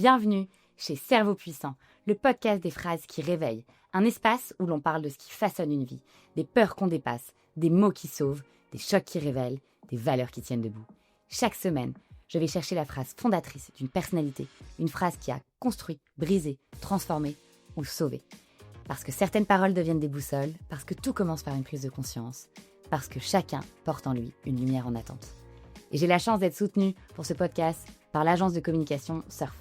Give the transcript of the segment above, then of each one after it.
Bienvenue chez Cerveau Puissant, le podcast des phrases qui réveillent, un espace où l'on parle de ce qui façonne une vie, des peurs qu'on dépasse, des mots qui sauvent, des chocs qui révèlent, des valeurs qui tiennent debout. Chaque semaine, je vais chercher la phrase fondatrice d'une personnalité, une phrase qui a construit, brisé, transformé ou sauvé. Parce que certaines paroles deviennent des boussoles, parce que tout commence par une prise de conscience, parce que chacun porte en lui une lumière en attente. Et j'ai la chance d'être soutenue pour ce podcast par l'agence de communication Surf.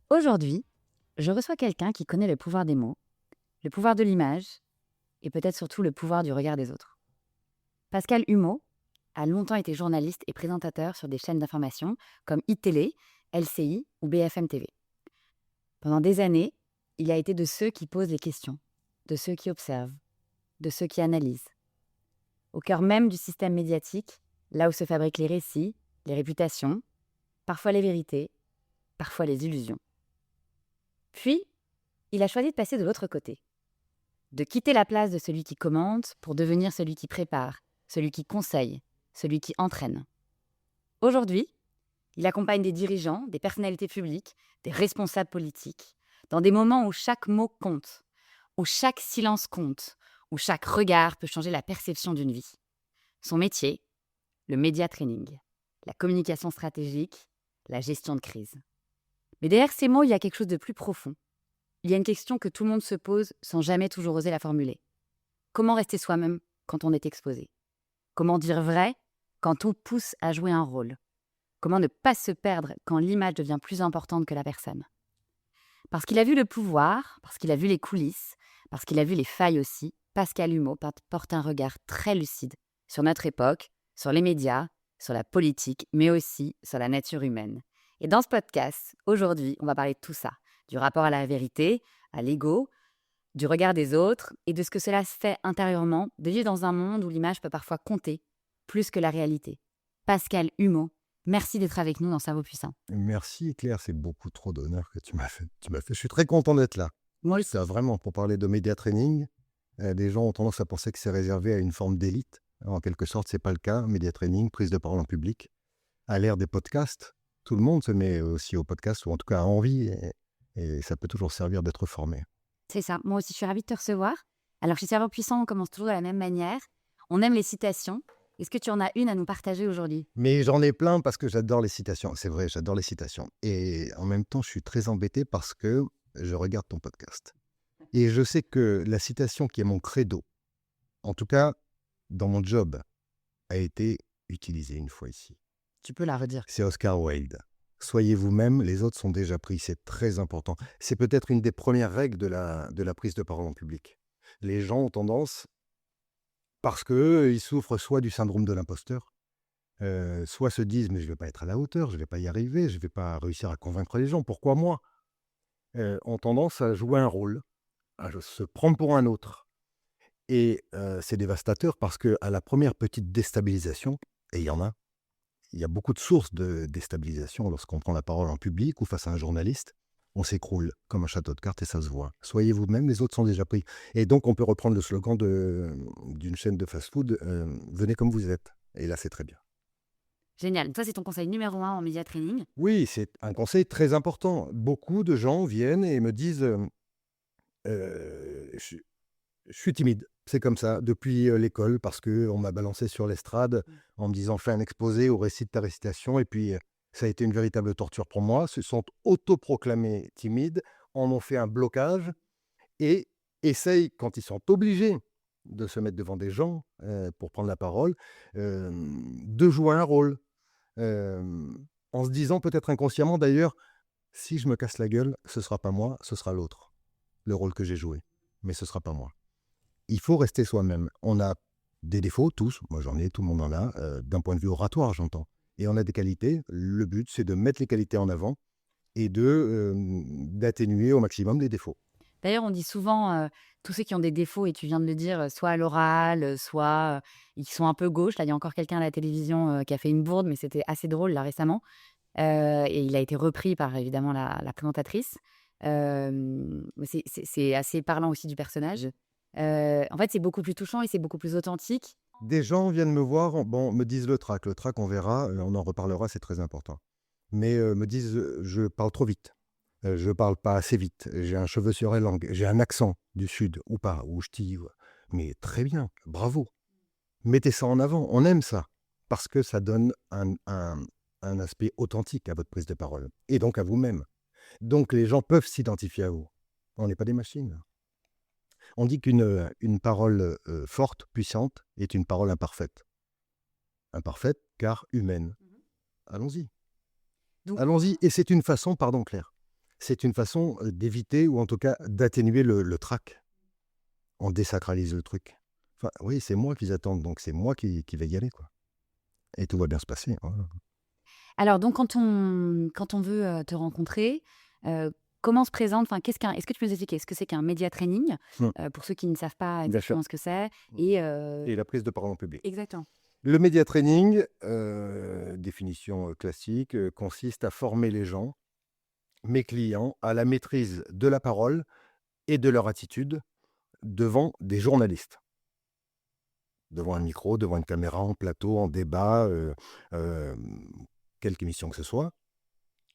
Aujourd'hui, je reçois quelqu'un qui connaît le pouvoir des mots, le pouvoir de l'image et peut-être surtout le pouvoir du regard des autres. Pascal Humeau a longtemps été journaliste et présentateur sur des chaînes d'information comme iTélé, LCI ou BFM TV. Pendant des années, il a été de ceux qui posent les questions, de ceux qui observent, de ceux qui analysent. Au cœur même du système médiatique, là où se fabriquent les récits, les réputations, parfois les vérités, parfois les illusions. Puis, il a choisi de passer de l'autre côté, de quitter la place de celui qui commente pour devenir celui qui prépare, celui qui conseille, celui qui entraîne. Aujourd'hui, il accompagne des dirigeants, des personnalités publiques, des responsables politiques, dans des moments où chaque mot compte, où chaque silence compte, où chaque regard peut changer la perception d'une vie. Son métier, le média training, la communication stratégique, la gestion de crise. Mais derrière ces mots, il y a quelque chose de plus profond. Il y a une question que tout le monde se pose sans jamais toujours oser la formuler. Comment rester soi-même quand on est exposé ? Comment dire vrai quand on pousse à jouer un rôle ? Comment ne pas se perdre quand l'image devient plus importante que la personne ? Parce qu'il a vu le pouvoir, parce qu'il a vu les coulisses, parce qu'il a vu les failles aussi, Pascal Humeau porte un regard très lucide sur notre époque, sur les médias, sur la politique, mais aussi sur la nature humaine. Et dans ce podcast, aujourd'hui, on va parler de tout ça, du rapport à la vérité, à l'ego, du regard des autres et de ce que cela se fait intérieurement de vivre dans un monde où l'image peut parfois compter plus que la réalité. Pascal Humeau, merci d'être avec nous dans Cerveau Puissant. Merci Claire, c'est beaucoup trop d'honneur que tu m'as fait. Je suis très content d'être là. Moi aussi. Ça, vraiment, pour parler de média training, des gens ont tendance à penser que c'est réservé à une forme d'élite. En quelque sorte, c'est pas le cas. Média training, prise de parole en public, à l'ère des podcasts, tout le monde se met aussi au podcast, ou en tout cas a envie, et ça peut toujours servir d'être formé. C'est ça, moi aussi je suis ravie de te recevoir. Alors chez Cerveau Puissant, on commence toujours de la même manière. On aime les citations. Est-ce que tu en as une à nous partager aujourd'hui ? Mais j'en ai plein parce que j'adore les citations. C'est vrai, j'adore les citations. Et en même temps, je suis très embêté parce que je regarde ton podcast. Et je sais que la citation qui est mon credo, en tout cas dans mon job, a été utilisée une fois ici. Tu peux la redire. C'est Oscar Wilde. Soyez vous-même, les autres sont déjà pris. C'est très important. C'est peut-être une des premières règles de la prise de parole en public. Les gens ont tendance, parce qu'ils souffrent soit du syndrome de l'imposteur, soit se disent « mais je ne vais pas être à la hauteur, je ne vais pas y arriver, je ne vais pas réussir à convaincre les gens, pourquoi moi ?» ont tendance à jouer un rôle, à se prendre pour un autre. Et c'est dévastateur parce qu'à la première petite déstabilisation, et il y a beaucoup de sources de déstabilisation lorsqu'on prend la parole en public ou face à un journaliste, on s'écroule comme un château de cartes et ça se voit. Soyez vous-même, les autres sont déjà pris. Et donc on peut reprendre le slogan d'une chaîne de fast-food, venez comme vous êtes. Et là c'est très bien. Génial. Ça, c'est ton conseil numéro 1 en média training. Oui, c'est un conseil très important. Beaucoup de gens viennent et me disent je suis timide, c'est comme ça, depuis l'école, parce qu'on m'a balancé sur l'estrade en me disant « fais un exposé au récit de ta récitation ». Et puis, ça a été une véritable torture pour moi. Se sont autoproclamés timides, en ont fait un blocage et essayent, quand ils sont obligés de se mettre devant des gens pour prendre la parole, de jouer un rôle. En se disant peut-être inconsciemment d'ailleurs, si je me casse la gueule, ce sera pas moi, ce sera l'autre, le rôle que j'ai joué, mais ce sera pas moi. Il faut rester soi-même. On a des défauts, tous, moi j'en ai, tout le monde en a, d'un point de vue oratoire j'entends, et on a des qualités. Le but c'est de mettre les qualités en avant et d'atténuer au maximum les défauts. D'ailleurs, on dit souvent, tous ceux qui ont des défauts, et tu viens de le dire, soit à l'oral, soit qui sont un peu gauche. Là, il y a encore quelqu'un à la télévision qui a fait une bourde, mais c'était assez drôle là récemment. Et il a été repris par évidemment la présentatrice. Mais c'est assez parlant aussi du personnage. En fait, c'est beaucoup plus touchant et c'est beaucoup plus authentique Des gens viennent me voir, bon, me disent le trac. Le trac, on verra, on en reparlera, c'est très important. Mais me disent, je parle trop vite, je parle pas assez vite, j'ai un cheveu sur la langue, j'ai un accent du sud ou pas, ou ch'ti, ou mais très bien, bravo. Mettez ça en avant, on aime ça, parce que ça donne un aspect authentique à votre prise de parole et donc à vous-même. Donc les gens peuvent s'identifier à vous. On n'est pas des machines. On dit une parole, forte, puissante, est une parole imparfaite. Imparfaite, car humaine. Allons-y. Donc, Allons-y et c'est une façon, pardon Claire, c'est une façon, d'éviter ou en tout cas d'atténuer le trac. On désacralise le truc. Enfin, oui, c'est moi qu'ils attendent, donc c'est moi qui vais y aller, quoi et tout va bien se passer, voilà. alors donc quand on veut, te rencontrer, comment se présente enfin, est-ce que tu peux nous expliquer ce que c'est qu'un média training? Mmh, Pour ceux qui ne savent pas bien sûr. exactement ce que c'est Mmh et et la prise de parole en public. exactement. Le média training, définition, classique, consiste à former les gens, mes clients, à la maîtrise de la parole et de leur attitude devant des journalistes. Devant un micro, devant une caméra, en plateau, en débat, quelque émission que ce soit.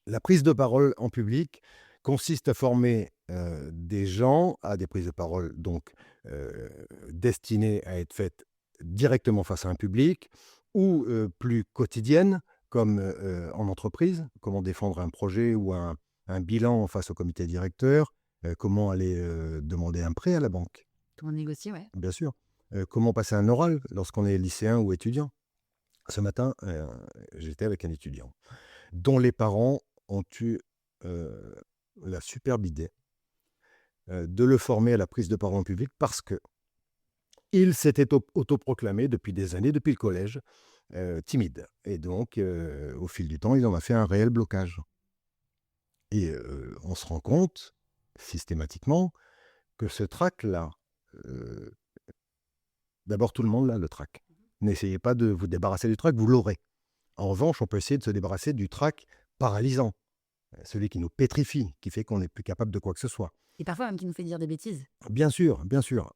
La prise de parole en public consiste à former, des gens à des prises de parole donc, destinées à être faites directement face à un public ou, plus quotidiennes comme, en entreprise. Comment défendre un projet ou un bilan face au comité directeur, comment aller, demander un prêt à la banque, Comment négocier, ouais. bien sûr. Comment passer un oral lorsqu'on est lycéen ou étudiant. Ce matin, j'étais avec un étudiant dont les parents ont eu, heu, la superbe idée, de le former à la prise de parole en public parce qu'il s'était autoproclamé depuis des années, depuis le collège, timide et donc au fil du temps, il en a fait un réel blocage et on se rend compte systématiquement que ce trac-là, heu, d'abord tout le monde l'a le trac. N'essayez pas de vous débarrasser du trac, vous l'aurez. En revanche, on peut essayer de se débarrasser du trac paralysant. Celui qui nous pétrifie, qui fait qu'on n'est plus capable de quoi que ce soit. Et parfois même qui nous fait dire des bêtises. Bien sûr.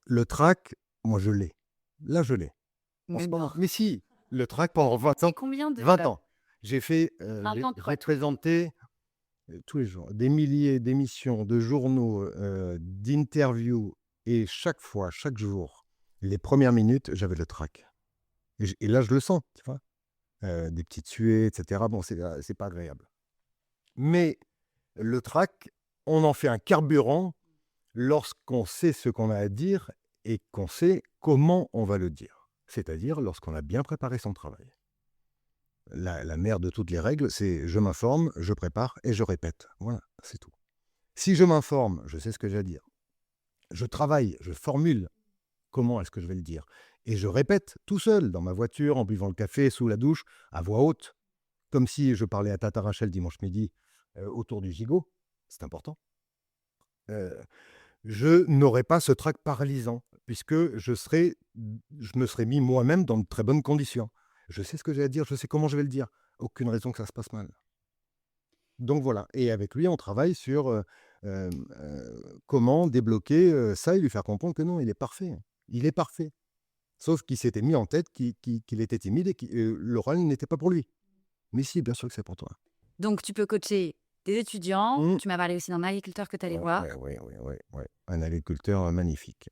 Le trac, moi je l'ai. Là, je l'ai. En Mais ce non. moment. Mais si, le trac pendant 20 Et ans. combien de 20 ans. J'ai fait, 20 j'ai ans de quoi? représenté, tous les jours, des milliers d'émissions, de journaux, d'interviews et chaque fois, chaque jour, les premières minutes, j'avais le trac et là, je le sens, tu vois? Des petites suées et cetera. Bon, c'est pas agréable. Mais le trac, on en fait un carburant lorsqu'on sait ce qu'on a à dire et qu'on sait comment on va le dire. C'est-à-dire lorsqu'on a bien préparé son travail. La mère de toutes les règles, c'est je m'informe, je prépare et je répète. Voilà, c'est tout. Si je m'informe, je sais ce que j'ai à dire. Je travaille, je formule comment est-ce que je vais le dire. Et je répète tout seul, dans ma voiture, en buvant le café, sous la douche, à voix haute, comme si je parlais à Tata Rachel dimanche midi autour du gigot. C'est important. Euh, je n'aurais pas ce trac paralysant, puisque je me serais mis moi-même dans de très bonnes conditions. Je sais ce que j'ai à dire, je sais comment je vais le dire. Aucune raison que ça se passe mal. Donc voilà. Et avec lui, on travaille sur comment débloquer ça et lui faire comprendre que non, il est parfait. Il est parfait. Sauf qu'il s'était mis en tête qu'il était timide et que l'oral n'était pas pour lui. Mais si, bien sûr que c'est pour toi. Donc tu peux coacher des étudiants, Mmh. tu m'as parlé aussi d'un agriculteur que tu allais voir. Ouais. Un agriculteur magnifique.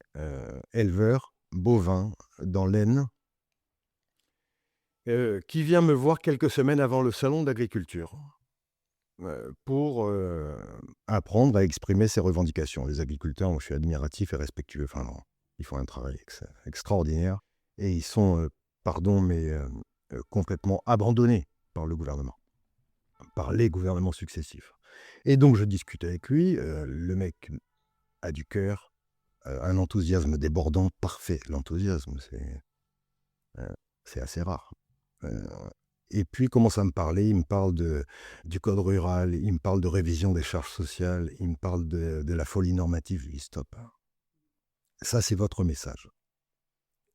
Éleveur, bovin, dans l'Aisne, qui vient me voir quelques semaines avant le salon d'agriculture pour apprendre à exprimer ses revendications. Les agriculteurs, moi, je suis admiratif et respectueux. Enfin, non, ils font un travail extraordinaire et ils sont, pardon, mais complètement abandonnés par le gouvernement, par les gouvernements successifs. Et donc, je discute avec lui. Le mec a du cœur, un enthousiasme débordant, parfait. L'enthousiasme, c'est assez rare. Euh, et puis, il commence à me parler. Il me parle du code rural, il me parle de révision des charges sociales, il me parle de la folie normative. Je lui dis stop. Ça, c'est votre message.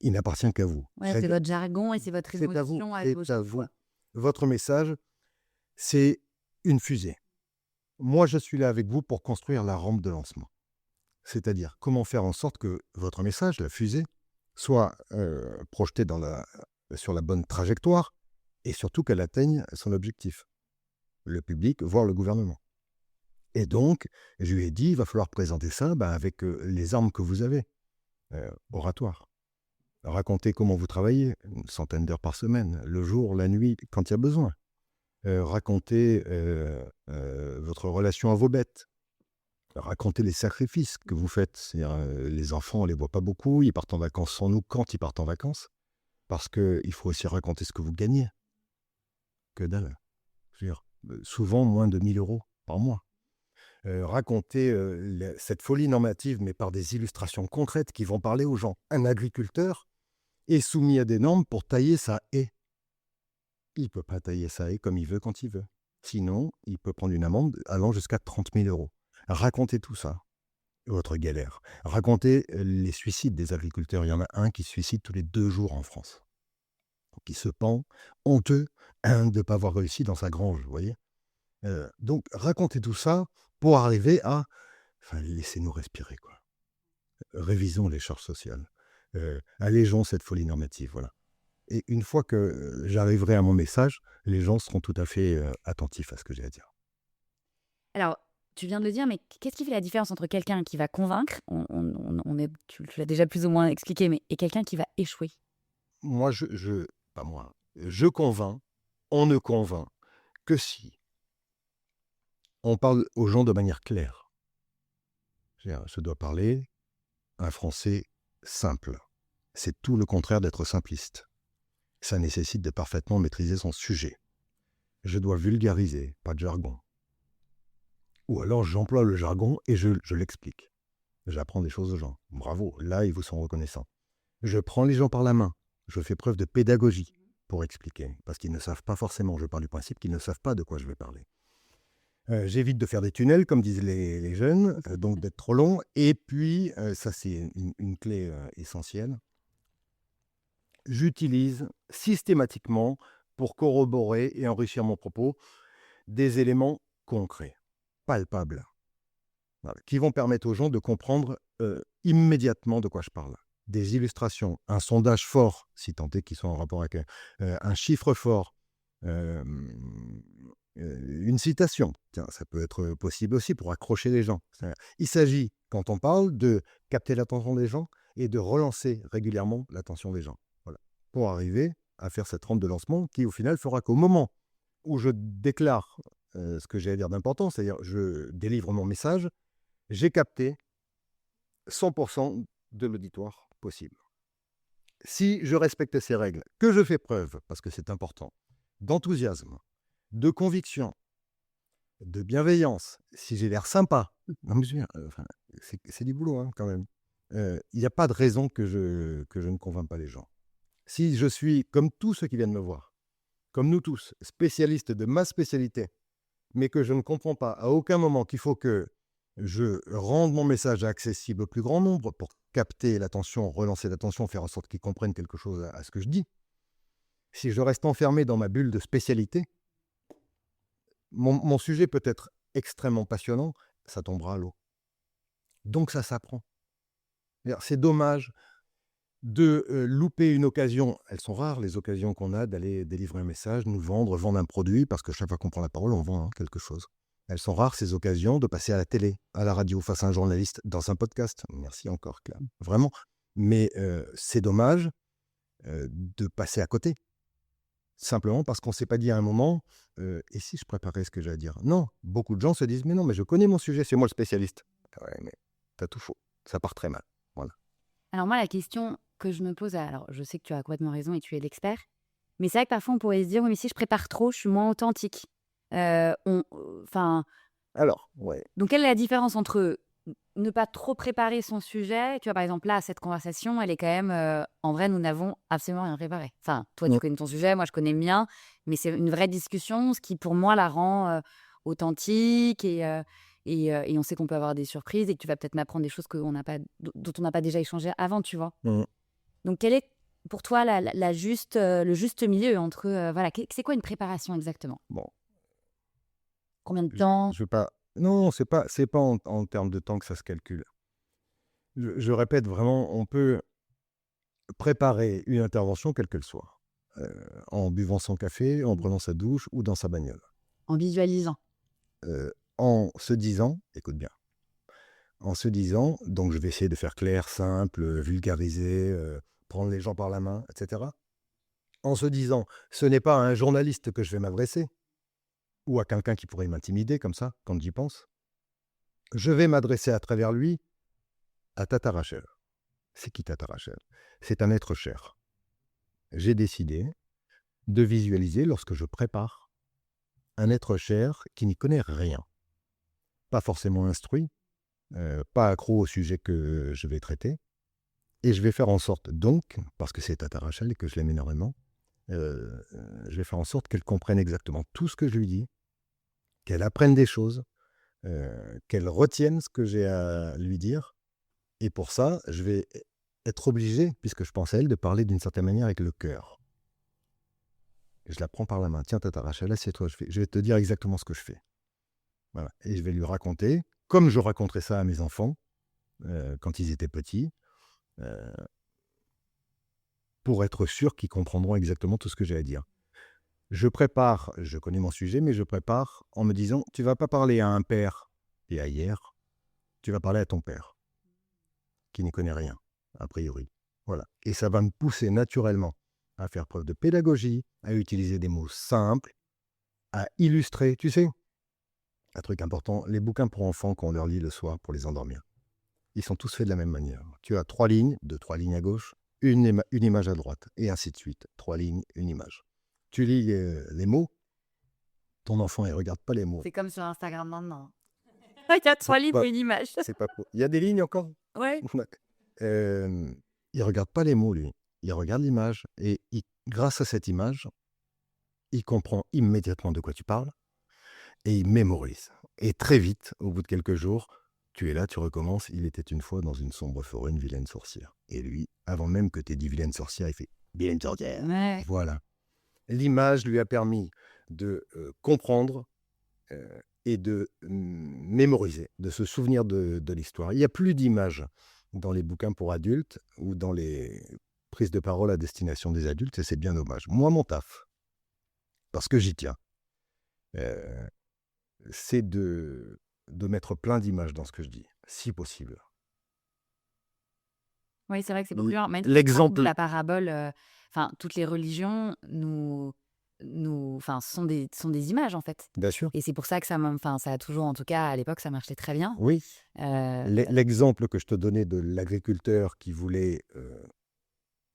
Il n'appartient qu'à vous. Ouais, c'est votre jargon et c'est votre C'est à vous. émotion à C'est gauche, à vous. quoi. Votre message, c'est une fusée. Moi, je suis là avec vous pour construire la rampe de lancement. C'est-à-dire, comment faire en sorte que votre message, la fusée, soit projetée sur la bonne trajectoire et surtout qu'elle atteigne son objectif, le public, voire le gouvernement. Et donc, je lui ai dit, il va falloir présenter ça avec les armes que vous avez, oratoire. Raconter comment vous travaillez, une centaine d'heures par semaine, le jour, la nuit, quand il y a besoin. Raconter votre relation à vos bêtes. Raconter les sacrifices que vous faites. C'est-à-dire, les enfants, on ne les voit pas beaucoup, ils partent en vacances sans nous quand ils partent en vacances. Parce qu'il faut aussi raconter ce que vous gagnez. Que dalle. Je veux dire, souvent moins de 1 000 € par mois. Raconter cette folie normative, mais par des illustrations concrètes qui vont parler aux gens. Un agriculteur est soumis à des normes pour tailler sa haie. Il ne peut pas tailler sa haie comme il veut quand il veut. Sinon, il peut prendre une amende allant jusqu'à 30 000 €. Racontez tout ça, votre galère. Racontez les suicides des agriculteurs. Il y en a un qui se suicide tous les 2 jours en France. Qui se pend, honteux de ne pas avoir réussi dans sa grange, vous voyez. Donc, racontez tout ça pour arriver à... Enfin, laissez-nous respirer, quoi. Révisons les charges sociales. Allégeons cette folie normative, voilà. Et une fois que j'arriverai à mon message, les gens seront tout à fait attentifs à ce que j'ai à dire. Alors, tu viens de le dire, mais qu'est-ce qui fait la différence entre quelqu'un qui va convaincre, tu l'as déjà plus ou moins expliqué, mais et quelqu'un qui va échouer? Moi, pas moi, je convainc, on ne convainc que si on parle aux gens de manière claire. Je dois parler un français simple. C'est tout le contraire d'être simpliste. Ça nécessite de parfaitement maîtriser son sujet. Je dois vulgariser, pas de jargon. Ou alors j'emploie le jargon et je l'explique. J'apprends des choses aux gens. Bravo, là ils vous sont reconnaissants. Je prends les gens par la main. Je fais preuve de pédagogie pour expliquer. Parce qu'ils ne savent pas forcément, je pars du principe qu'ils ne savent pas de quoi je vais parler. J'évite de faire des tunnels, comme disent les jeunes, donc d'être trop long. Et puis, ça c'est une clé essentielle, j'utilise systématiquement, pour corroborer et enrichir mon propos, des éléments concrets, palpables, voilà, qui vont permettre aux gens de comprendre immédiatement de quoi je parle. Des illustrations, un sondage fort, si tant est qu'ils sont en rapport avec un chiffre fort, une citation. Tiens, ça peut être possible aussi pour accrocher les gens. Il s'agit, quand on parle, de capter l'attention des gens et de relancer régulièrement l'attention des gens. Voilà. Pour arriver à faire cette rampe de lancement qui, au final, fera qu'au moment où je déclare ce que j'ai à dire d'important, c'est-à-dire je délivre mon message, j'ai capté 100% de l'auditoire possible. Si je respecte ces règles, que je fais preuve, parce que c'est important, d'enthousiasme, de conviction, de bienveillance, si j'ai l'air sympa, non mais c'est du boulot hein, quand même. Il n'y a pas de raison que je ne convainc pas les gens. Si je suis, comme tous ceux qui viennent me voir, comme nous tous, spécialistes de ma spécialité, mais que je ne comprends pas à aucun moment qu'il faut que je rende mon message accessible au plus grand nombre pour capter l'attention, relancer l'attention, faire en sorte qu'ils comprennent quelque chose à ce que je dis. Si je reste enfermé dans ma bulle de spécialité, mon sujet peut être extrêmement passionnant, ça tombera à l'eau. Donc ça s'apprend. C'est dommage de louper une occasion. Elles sont rares, les occasions qu'on a d'aller délivrer un message, nous vendre un produit, parce que chaque fois qu'on prend la parole, on vend quelque chose. Elles sont rares, ces occasions, de passer à la télé, à la radio, face à un journaliste, dans un podcast. Merci encore, Claire. Vraiment. Mais c'est dommage de passer à côté. Simplement parce qu'on ne s'est pas dit à un moment « et si je préparais ce que j'ai à dire ?» Non, beaucoup de gens se disent « mais non, mais je connais mon sujet, c'est moi le spécialiste. » Ouais, mais t'as tout faux. Ça part très mal. Voilà. Alors moi, la question que je me pose, alors je sais que tu as complètement raison et tu es l'expert, mais c'est vrai que parfois on pourrait se dire, oui, mais si je prépare trop, je suis moins authentique. Alors, ouais. Donc quelle est la différence entre ne pas trop préparer son sujet? Tu vois, par exemple, là, cette conversation, elle est quand même, en vrai, nous n'avons absolument rien préparé. Enfin, toi, tu connais ton sujet, moi, je connais le mien, mais c'est une vraie discussion, ce qui, pour moi, la rend authentique et on sait qu'on peut avoir des surprises et que tu vas peut-être m'apprendre des choses dont on n'a pas déjà échangé avant, tu vois. Donc, quel est pour toi le juste milieu entre... voilà, c'est quoi une préparation exactement? Bon. Combien de temps? Je veux pas... Non, c'est pas en termes de temps que ça se calcule. Je répète vraiment, on peut préparer une intervention quelle qu'elle soit, en buvant son café, en prenant sa douche ou dans sa bagnole. En visualisant. En se disant, écoute bien, en se disant, donc je vais essayer de faire clair, simple, vulgariser, prendre les gens par la main, etc. En se disant, ce n'est pas à un journaliste que je vais m'adresser, ou à quelqu'un qui pourrait m'intimider comme ça, quand j'y pense. Je vais m'adresser à travers lui à Tata Rachel. C'est qui Tata Rachel? C'est un être cher. J'ai décidé de visualiser lorsque je prépare un être cher qui n'y connaît rien. Pas forcément instruit, pas accro au sujet que je vais traiter. Et je vais faire en sorte donc, parce que c'est Tata Rachel et que je l'aime énormément, je vais faire en sorte qu'elle comprenne exactement tout ce que je lui dis, qu'elle apprenne des choses, qu'elle retienne ce que j'ai à lui dire. Et pour ça, je vais être obligé, puisque je pense à elle, de parler d'une certaine manière avec le cœur. Je la prends par la main. Tiens, Tata Rachel, assieds-toi, je vais te dire exactement ce que je fais. Voilà. Et je vais lui raconter, comme je raconterais ça à mes enfants, quand ils étaient petits, euh, pour être sûr qu'ils comprendront exactement tout ce que j'ai à dire. Je prépare, je connais mon sujet, mais je prépare en me disant, tu vas pas parler à un père et à hier, tu vas parler à ton père, qui n'y connaît rien, a priori. Voilà. Et ça va me pousser naturellement à faire preuve de pédagogie, à utiliser des mots simples, à illustrer, tu sais, un truc important, les bouquins pour enfants qu'on leur lit le soir pour les endormir. Ils sont tous faits de la même manière. Tu as 3 lignes, 3 lignes à gauche, une image à droite, et ainsi de suite. 3 lignes, une image. Tu lis les mots, ton enfant, il ne regarde pas les mots. C'est comme sur Instagram maintenant. Il y a 3 livres et une image. C'est pas faux. Il y a des lignes encore? Ouais. Il ne regarde pas les mots, lui. Il regarde l'image. Et grâce à cette image, il comprend immédiatement de quoi tu parles. Et il mémorise. Et très vite, au bout de quelques jours, tu es là, tu recommences. Il était une fois dans une sombre forêt, une vilaine sorcière. Et lui, avant même que tu aies dit vilaine sorcière, il fait vilaine sorcière. Ouais. Voilà. L'image lui a permis de comprendre et de mémoriser, de se souvenir de l'histoire. Il n'y a plus d'images dans les bouquins pour adultes ou dans les prises de parole à destination des adultes, et c'est bien dommage. Moi, mon taf, parce que j'y tiens, c'est de mettre plein d'images dans ce que je dis, si possible. Oui, c'est vrai que c'est beaucoup dur. Même si L'exemple, la parabole, enfin, toutes les religions enfin, sont des images, en fait. bien sûr, Et c'est pour ça que ça a toujours, en tout cas, à l'époque, ça marchait très bien. oui. Euh, L'exemple que je te donnais de l'agriculteur qui voulait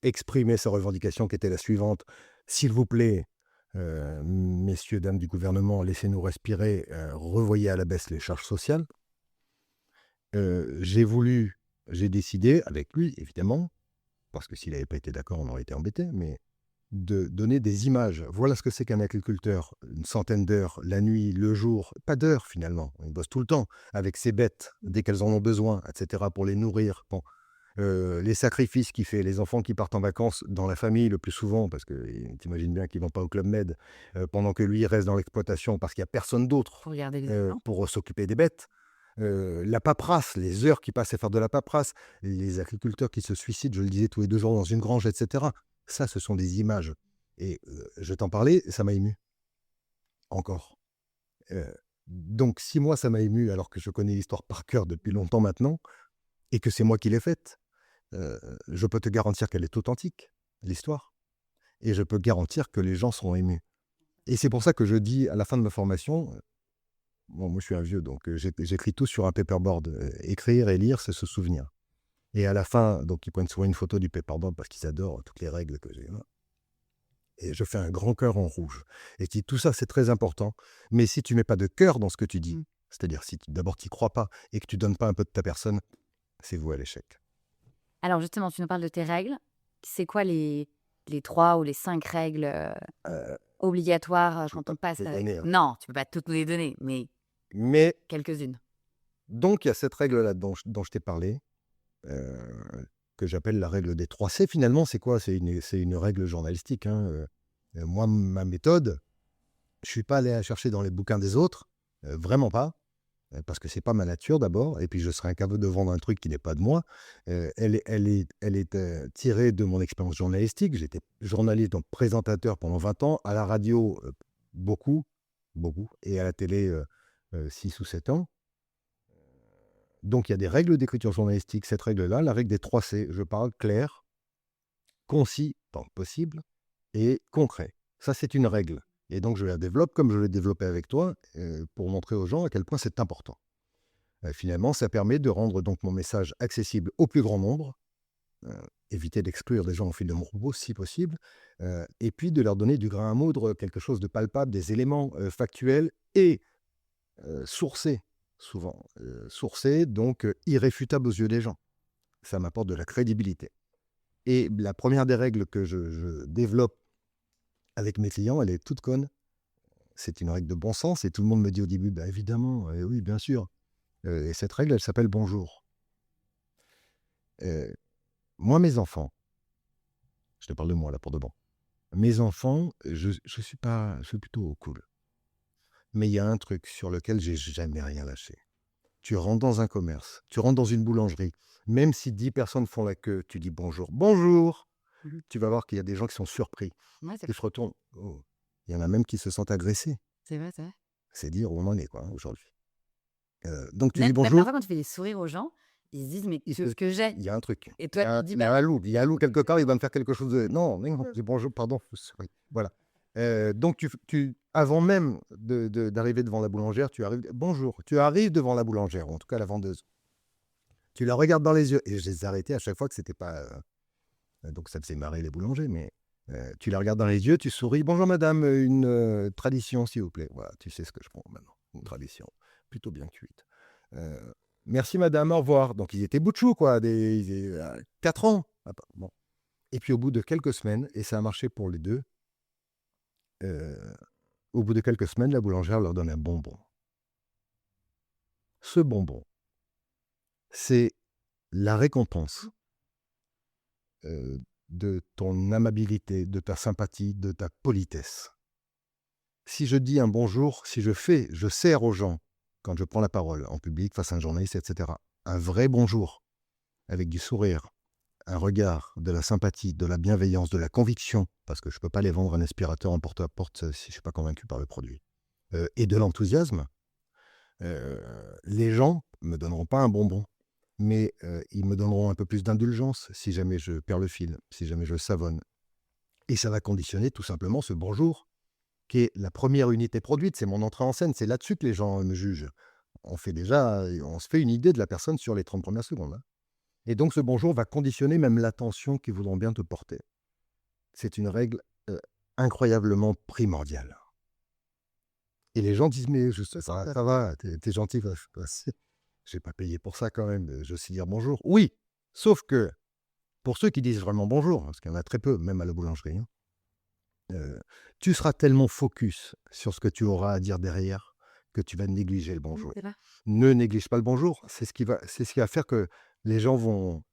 exprimer sa revendication, qui était la suivante: s'il vous plaît, messieurs, dames du gouvernement, laissez-nous respirer, revoyez à la baisse les charges sociales. J'ai décidé, avec lui évidemment, parce que s'il n'avait pas été d'accord, on aurait été embêté, mais de donner des images. Voilà ce que c'est qu'un agriculteur, une centaine d'heures, la nuit, le jour, pas d'heures finalement, il bosse tout le temps, avec ses bêtes, dès qu'elles en ont besoin, etc., pour les nourrir. Bon. Les sacrifices qu'il fait, les enfants qui partent en vacances dans la famille le plus souvent, parce que t'imagines bien qu'ils vont pas au Club Med, pendant que lui il reste dans l'exploitation parce qu'il n'y a personne d'autre pour regarder les enfants. pour s'occuper des bêtes. La paperasse, les heures qu'il passe à faire de la paperasse, les agriculteurs qui se suicident, je le disais, tous les 2 jours dans une grange, etc. Ça, ce sont des images. Et je t'en parlais, ça m'a ému. Encore. Donc, si moi, ça m'a ému, alors que je connais l'histoire par cœur depuis longtemps maintenant, et que c'est moi qui l'ai faite, je peux te garantir qu'elle est authentique, l'histoire. Et je peux garantir que les gens seront émus. Et c'est pour ça que je dis à la fin de ma formation, bon, moi je suis un vieux, donc j'écris tout sur un paperboard. Écrire et lire, c'est se souvenir. Et à la fin, donc ils prennent souvent une photo du paperboard parce qu'ils adorent toutes les règles que j'ai là. Et je fais un grand cœur en rouge. Et je dis, tout ça, c'est très important. Mais si tu mets pas de cœur dans ce que tu dis, c'est-à-dire si d'abord tu n'y crois pas et que tu donnes pas un peu de ta personne, c'est voué à l'échec. Alors justement, tu nous parles de tes règles. C'est quoi les 3 ou les 5 règles obligatoires quand on passe avec... Donner, hein. Non, tu peux pas toutes nous les donner, mais Mais quelques-unes. donc, il y a cette règle-là dont je t'ai parlé, que j'appelle la règle des 3 C. Finalement, c'est quoi? C'est une règle journalistique, hein. Moi, ma méthode, je ne suis pas allé la chercher dans les bouquins des autres, vraiment pas. parce que c'est pas ma nature d'abord, et puis je serais incapable de vendre un truc qui n'est pas de moi. Elle est tirée de mon expérience journalistique. J'étais journaliste, donc présentateur pendant 20 ans, à la radio, beaucoup, beaucoup, et à la télé, 6 ou 7 ans. Donc il y a des règles d'écriture journalistique. Cette règle-là, la règle des 3 C, je parle clair, concis, tant que possible, et concret. Ça, c'est une règle. Et donc, je la développe comme je l'ai développée avec toi, pour montrer aux gens à quel point c'est important. Finalement, ça permet de rendre donc mon message accessible au plus grand nombre, éviter d'exclure des gens au fil de mon propos si possible, et puis de leur donner du grain à moudre, quelque chose de palpable, des éléments factuels et sourcés, souvent sourcés, donc irréfutables aux yeux des gens. Ça m'apporte de la crédibilité. Et la première des règles que je développe avec mes clients, elle est toute conne. C'est une règle de bon sens et tout le monde me dit au début: «Bah, évidemment, oui, bien sûr». Et cette règle, elle s'appelle bonjour. Heu, Moi, mes enfants, je te parle de moi là pour de bon. Mes enfants, je suis plutôt cool. Mais il y a un truc sur lequel j'ai jamais rien lâché. Tu rentres dans un commerce, tu rentres dans une boulangerie, même si 10 personnes font la queue, tu dis: «Bonjour, bonjour!» Mmh. Tu vas voir qu'il y a des gens qui sont surpris, Ouais, c'est qui se retournent. Oh, il y en a même qui se sentent agressés. c'est vrai, c'est vrai. C'est dire où on en est, quoi, hein, aujourd'hui. Donc tu dis Même bonjour, parfois, quand tu fais des sourires aux gens, ils se disent: «Mais il que j'ai?» y a un truc. Et Il toi, y tu a te dis: il y «Bah». a un loup, il y a un loup quelque part, il va me faire quelque chose de non, mais non, je dis bonjour, pardon, oui, voilà. Donc tu avant même d'arriver devant la boulangère, tu arrives bonjour, tu arrives devant la boulangère, ou en tout cas la vendeuse. Tu la regardes dans les yeux, et je les ai arrêtés à chaque fois que c'était pas, donc ça faisait marrer les boulangers, mais tu la regardes dans les yeux, tu souris: «Bonjour madame, une, tradition s'il vous plaît». Voilà, tu sais ce que je prends maintenant, une tradition, plutôt bien cuite. Heu, «Merci madame, au revoir». Donc ils étaient bout de chou quoi, ils avaient 4 ans. Ah bah, bon, et puis au bout de quelques semaines, et ça a marché pour les 2, heu, au bout de quelques semaines, la boulangère leur donne un bonbon. Ce bonbon, c'est la récompense, de ton amabilité, de ta sympathie, de ta politesse. Si je dis un bonjour, si je sers aux gens, quand je prends la parole en public, face à un journaliste, et cetera, un vrai bonjour, avec du sourire, un regard, de la sympathie, de la bienveillance, de la conviction, parce que je ne peux pas les vendre un aspirateur en porte-à-porte, si je ne suis pas convaincu par le produit, et de l'enthousiasme, heu, les gens me donneront pas un bonbon, mais ils me donneront un peu plus d'indulgence si jamais je perds le fil, si jamais je savonne, et ça va conditionner tout simplement ce bonjour qui est la première unité produite, c'est mon entrée en scène, c'est là-dessus que les gens me jugent. On se fait une idée de la personne sur les 30 premières secondes, hein. Et donc ce bonjour va conditionner même l'attention qu'ils voudront bien te porter. C'est une règle, incroyablement primordiale. Et les gens disent: «Mais je ça va, tu gentil, j'ai pas payé pour ça quand même, je sais dire bonjour». Oui, sauf que pour ceux qui disent vraiment bonjour, parce qu'il y en a très peu, même à la boulangerie, hein, tu seras tellement focus sur ce que tu auras à dire derrière que tu vas négliger le Mmh, bonjour. c'est vrai. Ne néglige pas le bonjour, c'est ce qui va faire que les gens vont,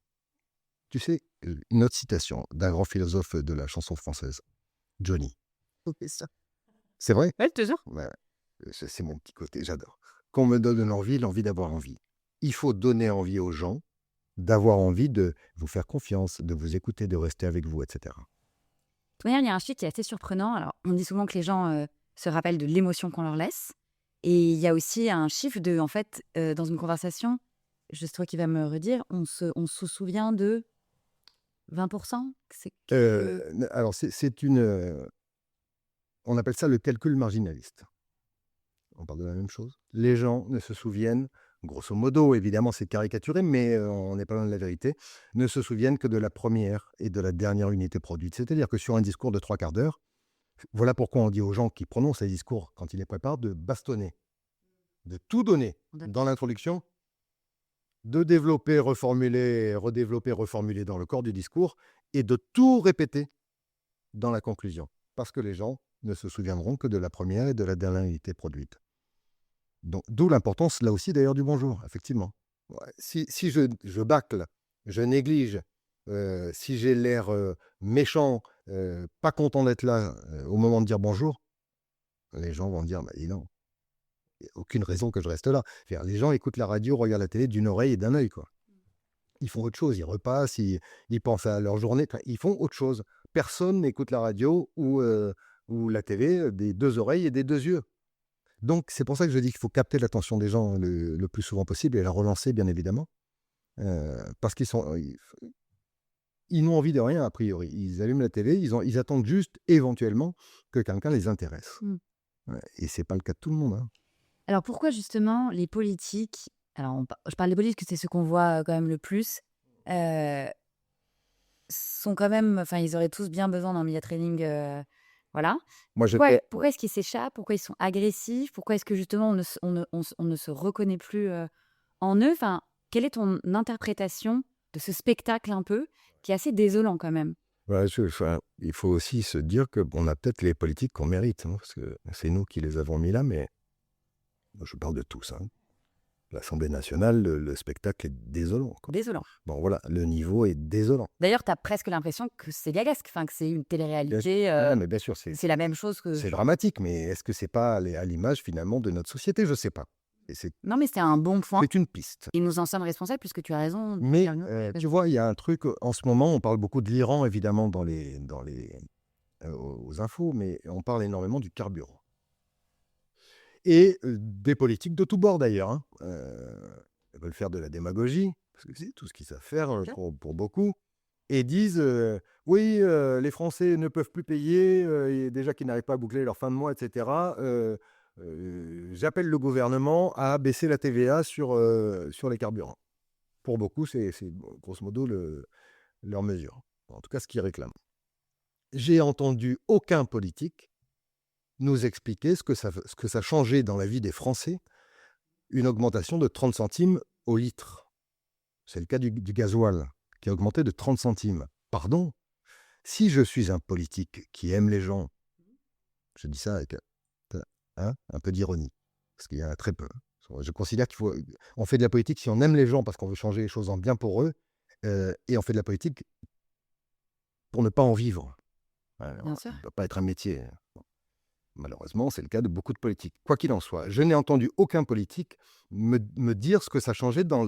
tu sais, une autre citation d'un grand philosophe de la chanson française, Johnny. C'est ça. C'est vrai? Ouais, je te jure. Ouais, c'est mon petit côté, j'adore. Qu'on me donne l'envie d'avoir envie. Il faut donner envie aux gens d'avoir envie de vous faire confiance, de vous écouter, de rester avec vous, et cetera. De toute manière, il y a un chiffre qui est assez surprenant. Alors, on dit souvent que les gens, se rappellent de l'émotion qu'on leur laisse, et il y a aussi un chiffre de en fait, dans une conversation, c'est toi qui vas me redire, on se souvient de 20. C'est N alors c'est une, on appelle ça le calcul marginaliste. On parle de la même chose? Les gens ne se souviennent, grosso modo, évidemment c'est caricaturé, mais on n'est pas loin de la vérité, ne se souviennent que de la première et de la dernière unité produite. C'est-à-dire que sur un discours de 3/4 d'heure, voilà pourquoi on dit aux gens qui prononcent les discours quand ils les préparent de bastonner, de tout donner dans l'introduction, de développer, reformuler, redévelopper, reformuler dans le corps du discours, et de tout répéter dans la conclusion. Parce que les gens ne se souviendront que de la première et de la dernière unité produite. Donc, d'où l'importance, là aussi, d'ailleurs, du bonjour, effectivement. Ouais, si je bâcle, je néglige, si j'ai l'air méchant, pas content d'être là au moment de dire bonjour, les gens vont dire: «Bah, dis donc». Il y a aucune raison que je reste là. C'est-à-dire, les gens écoutent la radio, regardent la télé d'une oreille et d'un œil, quoi. Ils font autre chose, ils repassent, ils pensent à leur journée, enfin, ils font autre chose. Personne n'écoute la radio ou la télé des 2 oreilles et des 2 yeux. Donc c'est pour ça que je dis qu'il faut capter l'attention des gens le plus souvent possible et la relancer bien évidemment, parce ils n'ont envie de rien a priori. Ils allument la télé, ils attendent juste éventuellement que quelqu'un les intéresse. Mmh. Ouais, et c'est pas le cas de tout le monde, hein. Alors pourquoi justement les politiques, alors je parle des politiques, que c'est ceux qu'on voit quand même le plus, heu, sont quand même, enfin ils auraient tous bien besoin d'un media training, voilà. Moi je Pourquoi fais pourquoi est-ce qu'ils s'échappent? Pourquoi ils sont agressifs? Pourquoi est-ce que justement on ne se reconnaît plus, en eux? Enfin, quelle est ton interprétation de ce spectacle un peu, qui est assez désolant quand même? ouais, enfin, il faut aussi se dire qu'on a peut-être les politiques qu'on mérite, hein, parce que c'est nous qui les avons mis là, mais moi je parle de tous, hein. L'Assemblée nationale, le spectacle est désolant, quoi. Désolant. Bon voilà, le niveau est désolant. D'ailleurs, tu as presque l'impression que c'est gagasque, enfin que c'est une Bien sûr. télé-réalité, Ouais, mais bien sûr, c'est la même chose que c'est dramatique, mais est-ce que c'est pas à l'image finalement de notre société? Je sais pas. Et non mais c'est un bon point c'est une piste. et nous en sommes responsables puisque tu as raison de Mais dire une autre tu vois, il y a un truc, en ce moment, on parle beaucoup de l'Iran évidemment aux infos, mais on parle énormément du carburant et des politiques de tous bords d'ailleurs, hein. Ils veulent faire de la démagogie, parce que c'est tout ce qu'ils savent faire, sûr. pour beaucoup et disent, «Oui, les Français ne peuvent plus payer, et déjà qu'ils n'arrivent pas à boucler leur fin de mois et cetera, j'appelle le gouvernement à baisser la TVA sur les carburants». Pour beaucoup, c'est grosso modo leur mesure. En tout cas, ce qu'ils réclament. J'ai entendu aucun politique nous expliquer ce que ça changeait dans la vie des Français, une augmentation de 30 centimes au litre. C'est le cas du gasoil, qui a augmenté de 30 centimes. Pardon? Si je suis un politique qui aime les gens, je dis ça avec un peu d'ironie, parce qu'il y en a très peu. Je considère on fait de la politique si on aime les gens parce qu'on veut changer les choses en bien pour eux, et on fait de la politique pour ne pas en vivre. Bien Alors, sûr. ça ne doit pas être un métier. Bon, malheureusement, c'est le cas de beaucoup de politiques. Quoi qu'il en soit, je n'ai entendu aucun politique me dire ce que ça changeait dans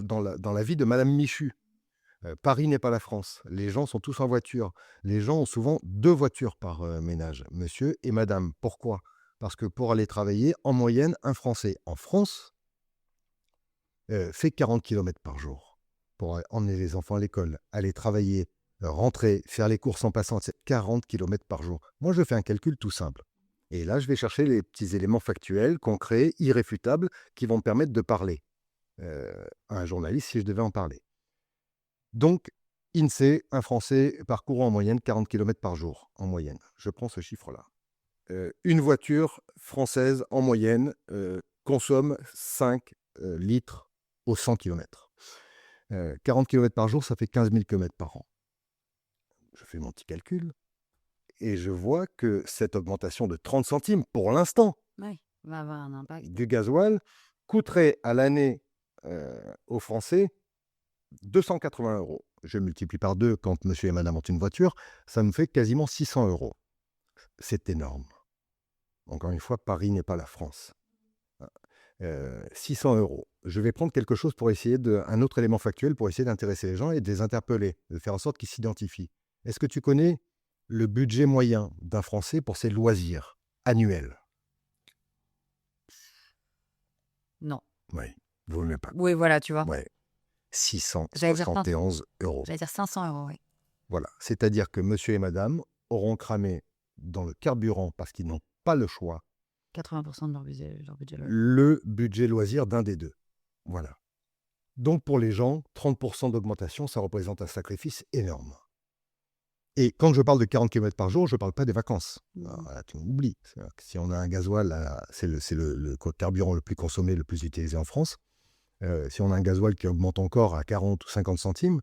la vie de Madame Michu. Paris n'est pas la France. Les gens sont tous en voiture. Les gens ont souvent 2 voitures par ménage, monsieur et madame. Pourquoi? Parce que pour aller travailler, en moyenne, un Français en France fait 40 kilomètres par jour. Pour emmener les enfants à l'école, aller travailler, rentrer, faire les courses en passant, c'est 40 kilomètres par jour. Moi, je fais un calcul tout simple. Et là, je vais chercher les petits éléments factuels, concrets, irréfutables, qui vont me permettre de parler à un journaliste si je devais en parler. Donc, INSEE, un Français parcourt en moyenne 40 kilomètres par jour, en moyenne. Je prends ce chiffre-là. Une voiture française, en moyenne, consomme 5 litres au 100 kilomètres. 40 kilomètres par jour, ça fait 15 000 kilomètres par an. Je fais mon petit calcul et je vois que cette augmentation de 30 centimes, pour l'instant, Oui, va avoir un impact. du gasoil, coûterait à l'année aux Français 280 €. Je multiplie par 2 quand monsieur et madame ont une voiture, ça me fait quasiment 600 €. C'est énorme. Encore une fois, Paris n'est pas la France. 600 €. Je vais prendre quelque chose pour essayer un autre élément factuel pour essayer d'intéresser les gens et de les interpeller, de faire en sorte qu'ils s'identifient. Est-ce que tu connais le budget moyen d'un Français pour ses loisirs annuels? Non. Oui, vaut mieux pas. Oui, voilà, tu vois? Ouais, J'allais dire 671 €. j'allais dire 500 €, oui. Voilà, c'est-à-dire que monsieur et madame auront cramé dans le carburant, parce qu'ils n'ont pas le choix, 80 de leur budget local. le budget loisir d'un des 2. Voilà. Donc pour les gens, 30 d'augmentation, ça représente un sacrifice énorme. Et quand je parle de 40 kilomètres par jour, je ne parle pas des vacances. Alors là, tu oublies. C'est-à-dire que si on a un gasoil, c'est le carburant le plus consommé, le plus utilisé en France. Si on a un gasoil qui augmente encore à 40 ou 50 centimes,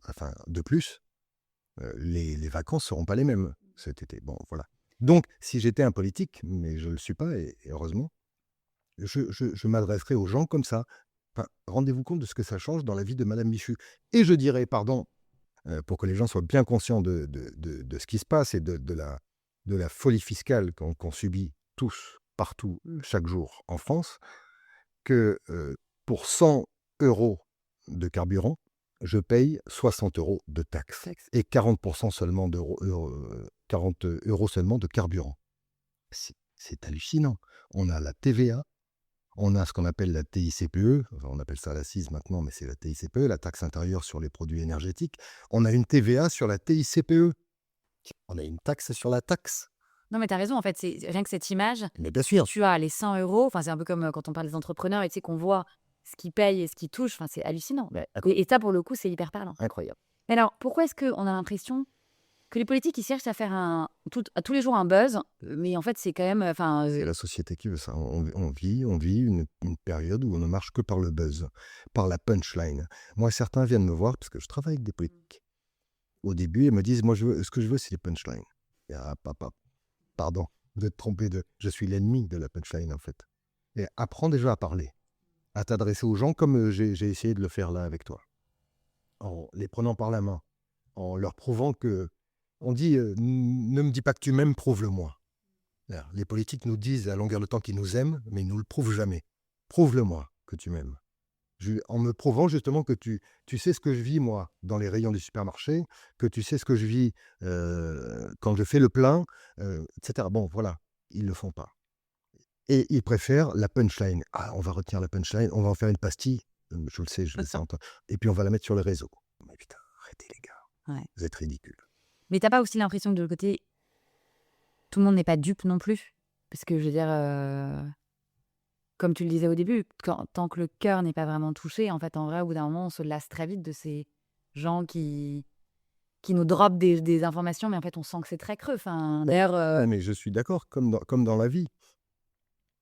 enfin de plus, les vacances ne seront pas les mêmes cet été. Bon, voilà. Donc, si j'étais un politique, mais je ne le suis pas, et heureusement, je m'adresserais aux gens comme ça. Enfin, rendez-vous compte de ce que ça change dans la vie de Madame Michu. Et je dirais, pardon, pour que les gens soient bien conscients de ce qui se passe et de la folie fiscale qu'on subit tous, partout, chaque jour en France, que pour 100 euros de carburant, je paye 60 euros de taxes et 40% seulement 40 euros seulement de carburant. C'est hallucinant. On a la TVA, on a ce qu'on appelle la TICPE, enfin, on appelle ça l'accise maintenant, mais c'est la TICPE, la taxe intérieure sur les produits énergétiques. On a une TVA sur la TICPE. On a une taxe sur la taxe. Non, mais tu as raison, en fait, c'est rien que cette image, Mais bien sûr. tu as les 100 euros, enfin, c'est un peu comme quand on parle des entrepreneurs et tu sais qu'on voit ce qu'ils payent et ce qu'ils touchent, enfin, c'est hallucinant. Mais Et ça, pour le coup, c'est hyper parlant. incroyable. Mais alors, pourquoi est-ce qu'on a l'impression que les politiques, ils cherchent à faire à tous les jours un buzz, mais en fait, c'est quand même, enfin, C'est la société qui veut ça. On vit une période où on ne marche que par le buzz, par la punchline. Moi, certains viennent me voir parce que je travaille avec des politiques. Au début, ils me disent, moi, ce que je veux, c'est les punchlines. Ah, papa, pardon, vous êtes trompé je suis l'ennemi de la punchline, en fait. Et apprends déjà à parler, à t'adresser aux gens comme j'ai essayé de le faire là avec toi. En les prenant par la main, en leur prouvant que... On dit, ne me dis pas que tu m'aimes, prouve-le-moi. Alors, les politiques nous disent à longueur de temps qu'ils nous aiment, mais ils ne nous le prouvent jamais. Prouve-le-moi que tu m'aimes. En me prouvant justement que tu sais ce que je vis, moi, dans les rayons du supermarché, que tu sais ce que je vis quand je fais le plein, etc. Bon, voilà, ils ne le font pas. Et ils préfèrent la punchline. Ah, on va retenir la punchline, on va en faire une pastille. Je le sais, je le sais. Et puis on va la mettre sur les réseaux. Mais putain, arrêtez les gars, Ouais. vous êtes ridicules. Mais t'as pas aussi l'impression que de l'autre côté, tout le monde n'est pas dupe non plus? Parce que je veux dire, comme tu le disais au début, tant que le cœur n'est pas vraiment touché, en fait, en vrai, au bout d'un moment, on se lasse très vite de ces gens qui nous dropent des informations, mais en fait, on sent que c'est très creux. Enfin, d'ailleurs, Ah, mais je suis d'accord, comme dans la vie.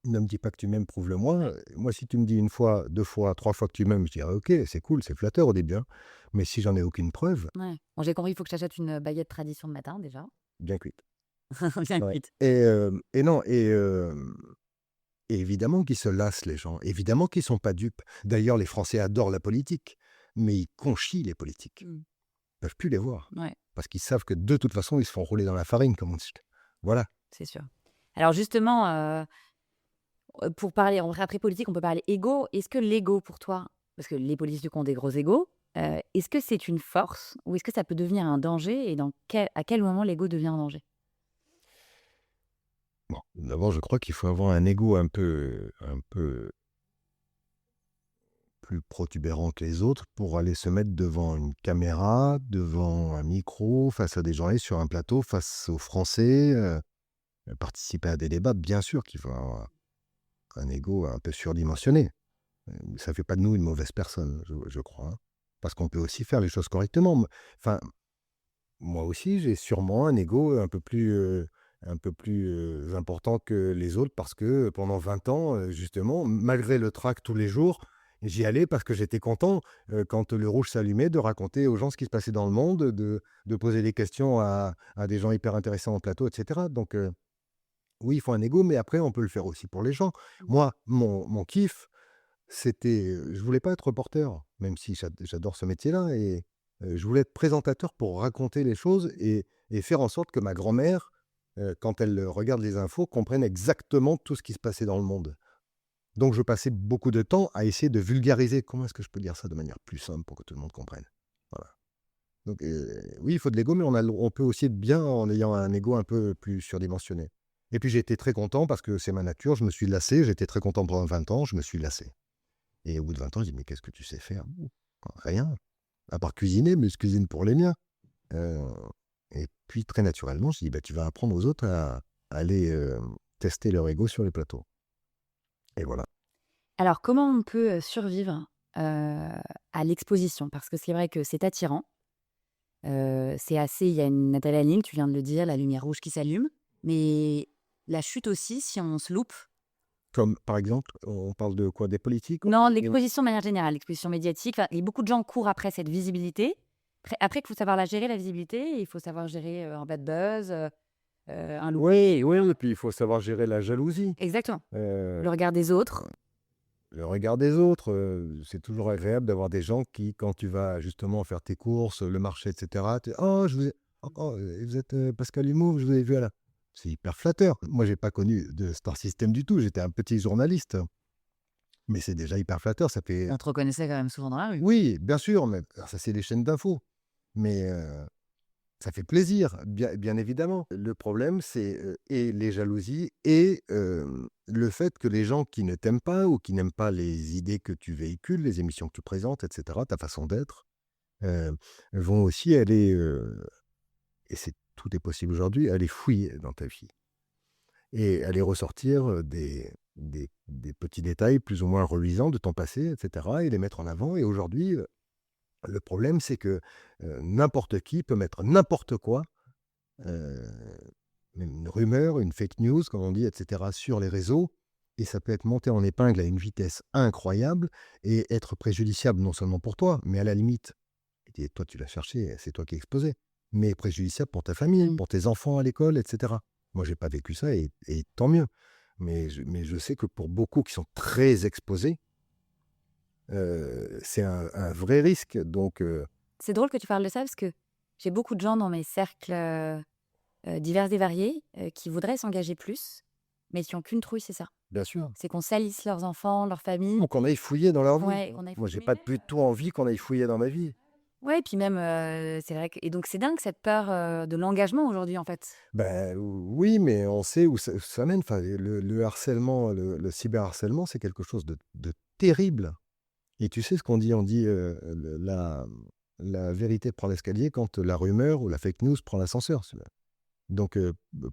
Ne me dis pas que tu m'aimes, prouve-le-moi. Moi, si tu me dis une fois, 2 fois, 3 fois que tu m'aimes, je dirais: «OK, c'est cool, c'est flatteur au début, hein». Mais si j'en ai aucune preuve, ouais. Bon, j'ai compris, il faut que je t'achète une baguette tradition de matin, déjà. bien cuite. Bien Ouais. cuite. Et non, et évidemment qu'ils se lassent les gens, évidemment qu'ils sont pas dupes. D'ailleurs, les Français adorent la politique, mais ils conchient les politiques. Ils peuvent plus les voir, Ouais, parce qu'ils savent que de toute façon, ils se font rouler dans la farine, comme on dit. Voilà. c'est sûr. Alors justement, pour parler, on après politique, on peut parler égo. Est-ce que l'ego pour toi, parce que les politiques ont des gros égos, est-ce que c'est une force ou est-ce que ça peut devenir un danger et à quel moment l'ego devient un danger? Bon, d'abord, je crois qu'il faut avoir un ego un peu plus protubérant que les autres pour aller se mettre devant une caméra, devant un micro, face à des journalistes sur un plateau, face aux Français, participer à des débats. Bien sûr qu'il faut avoir un ego un peu surdimensionné. Ça ne fait pas de nous une mauvaise personne, je crois, hein, parce qu'on peut aussi faire les choses correctement. Enfin, moi aussi, j'ai sûrement un ego un peu plus important que les autres parce que pendant 20 ans, justement, malgré le trac tous les jours, j'y allais parce que j'étais content, quand le rouge s'allumait, de raconter aux gens ce qui se passait dans le monde, de poser des questions à des gens hyper intéressants en plateau, et cetera. Donc, oui, il faut un ego, mais après, on peut le faire aussi pour les gens. Moi, mon kiff, c'était, je voulais pas être reporter, même si j'adore ce métier-là, et je voulais être présentateur pour raconter les choses et faire en sorte que ma grand-mère, quand elle regarde les infos, comprenne exactement tout ce qui se passait dans le monde. Donc je passais beaucoup de temps à essayer de vulgariser. Comment est-ce que je peux dire ça de manière plus simple pour que tout le monde comprenne? Voilà. Donc oui, il faut de l'ego, mais on peut aussi être bien en ayant un ego un peu plus surdimensionné. Et puis j'ai été très content parce que c'est ma nature, je me suis lassé, j'étais très content pendant 20 ans, je me suis lassé. Et au bout de 20 ans, je dis: «Mais qu'est-ce que tu sais faire?» «Rien, à part cuisiner, mais je cuisine pour les miens». Heu et puis très naturellement, je dis: «Bah, tu vas apprendre aux autres à aller, tester leur ego sur les plateaux». Et voilà. Alors comment on peut, survivre, à l'exposition? Parce que c'est vrai que c'est attirant, c'est assez il y a une adrénaline, tu viens de le dire, la lumière rouge qui s'allume, mais la chute aussi si on se loupe. Comme par exemple, on parle de quoi? Des politiques? Non, l'exposition de manière générale, l'exposition médiatique, enfin, et beaucoup de gens courent après cette visibilité. Après, il faut savoir la gérer, la visibilité, et il faut savoir gérer, un bad buzz, un look. Oui, oui, et puis il faut savoir gérer la jalousie. Exactement. Heu, Le regard des autres. le regard des autres, c'est toujours agréable d'avoir des gens qui, quand tu vas justement faire tes courses, le marché, et cetera, tu: «Oh, je vous ai oh, vous êtes, Pascal Humeau, je vous ai vu à la...» C'est hyper flatteur. Moi, j'ai pas connu de Star System du tout, j'étais un petit journaliste. Mais c'est déjà hyper flatteur, ça fait On te reconnaissait quand même souvent dans la rue. oui, bien sûr, mais alors ça, c'est les chaînes d'infos. Mais ça fait plaisir, bien évidemment. Le problème, c'est, et les jalousies et le fait que les gens qui ne t'aiment pas ou qui n'aiment pas les idées que tu véhicules, les émissions que tu présentes et cetera, ta façon d'être, heu, vont aussi aller, et tout est possible aujourd'hui, aller fouiller dans ta vie et aller ressortir, des petits détails plus ou moins reluisants de ton passé et cetera et les mettre en avant et aujourd'hui, le problème, c'est que, n'importe qui peut mettre n'importe quoi, heu, même une rumeur, une fake news, comme on dit, et cetera, sur les réseaux et ça peut être monté en épingle à une vitesse incroyable et être préjudiciable non seulement pour toi, mais à la limite, et toi tu l'as cherché, c'est toi qui es exposé, mais préjudiciable pour ta famille, Mmh. pour tes enfants à l'école, et cetera. Moi, j'ai pas vécu ça et tant mieux, mais je sais que pour beaucoup qui sont très exposés, c'est un vrai risque donc C'est drôle que tu parles de ça parce que j'ai beaucoup de gens dans mes cercles, divers et variés, qui voudraient s'engager plus, mais qui ont qu'une trouille, c'est ça. bien sûr. C'est qu'on salisse leurs enfants, leur famille. Ou qu'on aille fouiller dans leur vie. Ouais, on aille Moi, fouiller, j'ai mais pas même, du tout envie qu'on aille fouiller dans ma vie. ouais, puis même, c'est vrai que et donc c'est dingue cette peur, de l'engagement aujourd'hui, en fait. Ben, oui, mais on sait où ça mène. Enfin, le harcèlement, le cyberharcèlement, c'est quelque chose de terrible et tu sais ce qu'on dit? On dit, la vérité prend l'escalier quand la rumeur ou la fake news prend l'ascenseur. Donc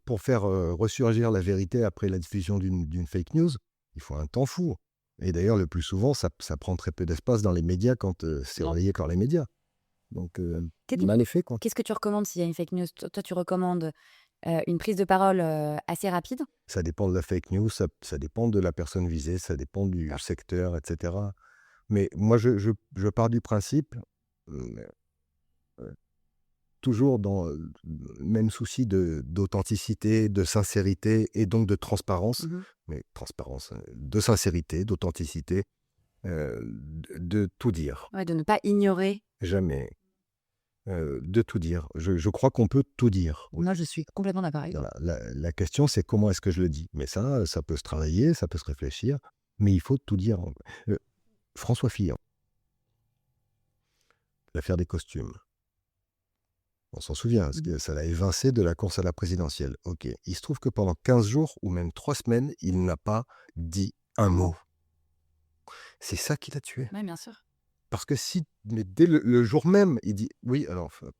pour faire, ressurgir la vérité après la diffusion d'une fake news, il faut un temps fou et d'ailleurs, le plus souvent, ça prend très peu d'espace dans les médias quand, c'est Non. relayé par les médias. Donc Qu'est-ce mal est fait, quoi. qu'est-ce que tu recommandes s'il y a une fake news? Toi, tu recommandes, une prise de parole, assez rapide? Ça dépend de la fake news, ça dépend de la personne visée, ça dépend du secteur et cetera. Mais moi, je pars du principe, mmh, toujours dans, le même souci d'authenticité, de sincérité et donc de transparence. Mmh. Mais transparence, de sincérité, d'authenticité, de tout dire. Ouais, de ne pas ignorer. Jamais, de tout dire. Je crois qu'on peut tout dire. Oui. Moi, je suis complètement d'accord avec toi. Voilà, la question, c'est comment est-ce que je le dis? Mais ça peut se travailler, ça peut se réfléchir, mais il faut tout dire. François Fillon, l'affaire des costumes, on s'en souvient, parce Mmh. que ça l'a évincé de la course à la présidentielle. OK. Il se trouve que pendant 15 jours ou même 3 semaines, il n'a pas dit un mot. C'est ça qui l'a tué. Ouais, bien sûr. Parce que si mais dès le jour même, il dit: «Oui, alors vous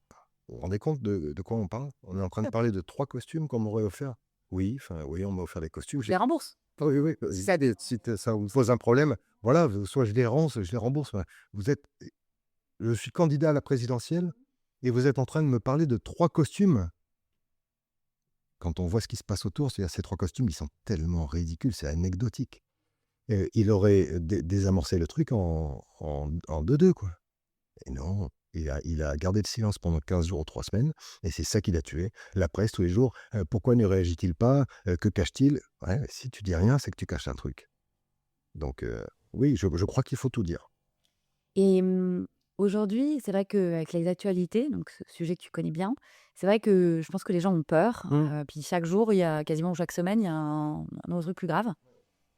vous rendez compte de quoi on parle? On est en train de parler de 3 costumes qu'on m'aurait offerts?» «Oui, enfin, oui, on m'a offert des costumes». Je les rembourse. Ah oui, oui, si ça vous pose un problème, voilà, soit je les rends, soit je les rembourse. Enfin, vous êtes je suis candidat à la présidentielle et vous êtes en train de me parler de 3 costumes. Quand on voit ce qui se passe autour, c'est-à-dire ces 3 costumes, ils sont tellement ridicules, c'est anecdotique. Il aurait désamorcé le truc en 2-2, quoi. Et non, il a gardé le silence pendant 15 jours ou 3 semaines et c'est ça qui l'a tué. La presse tous les jours: «Pourquoi ne réagit-il pas? Que cache-t-il?» Ouais, si tu dis rien, c'est que tu caches un truc. Donc oui, je crois qu'il faut tout dire. Et aujourd'hui, c'est vrai qu'avec les actualités, donc ce sujet que tu connais bien, c'est vrai que je pense que les gens ont peur. Mmh. Puis chaque jour, il y a quasiment chaque semaine, il y a un autre truc plus grave.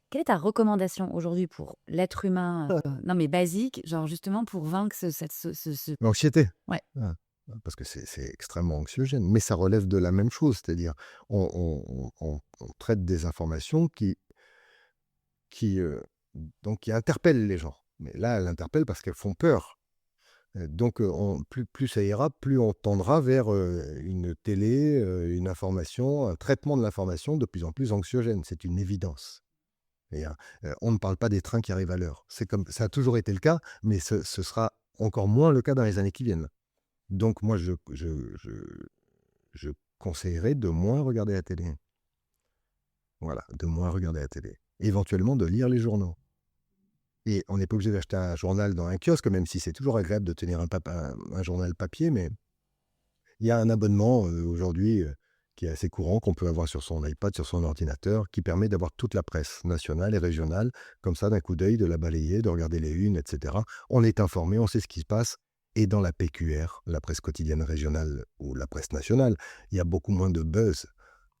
Quelle est ta recommandation aujourd'hui pour l'être humain, non mais basique, genre justement pour vaincre ce L'anxiété. ouais. Ah, parce que c'est extrêmement anxiogène, mais ça relève de la même chose, c'est-à-dire on traite des informations qui, donc qui interpellent les gens. Mais là, elles interpellent parce qu'elles font peur. Donc plus ça ira, plus on tendra vers, une télé, une information, un traitement de l'information de plus en plus anxiogène. C'est une évidence et on ne parle pas des trains qui arrivent à l'heure. C'est comme ça a toujours été le cas, mais ce sera encore moins le cas dans les années qui viennent. Donc moi, je conseillerais de moins regarder la télé. Voilà, de moins regarder la télé. Éventuellement de lire les journaux. Et on n'est pas obligé d'acheter un journal dans un kiosque, même si c'est toujours agréable de tenir un journal papier, mais il y a un abonnement, aujourd'hui, qui est assez courant, qu'on peut avoir sur son iPad, sur son ordinateur, qui permet d'avoir toute la presse nationale et régionale, comme ça, d'un coup d'œil, de la balayer, de regarder les unes, et cetera. On est informé, on sait ce qui se passe et dans la PQR, la presse quotidienne régionale ou la presse nationale, il y a beaucoup moins de buzz.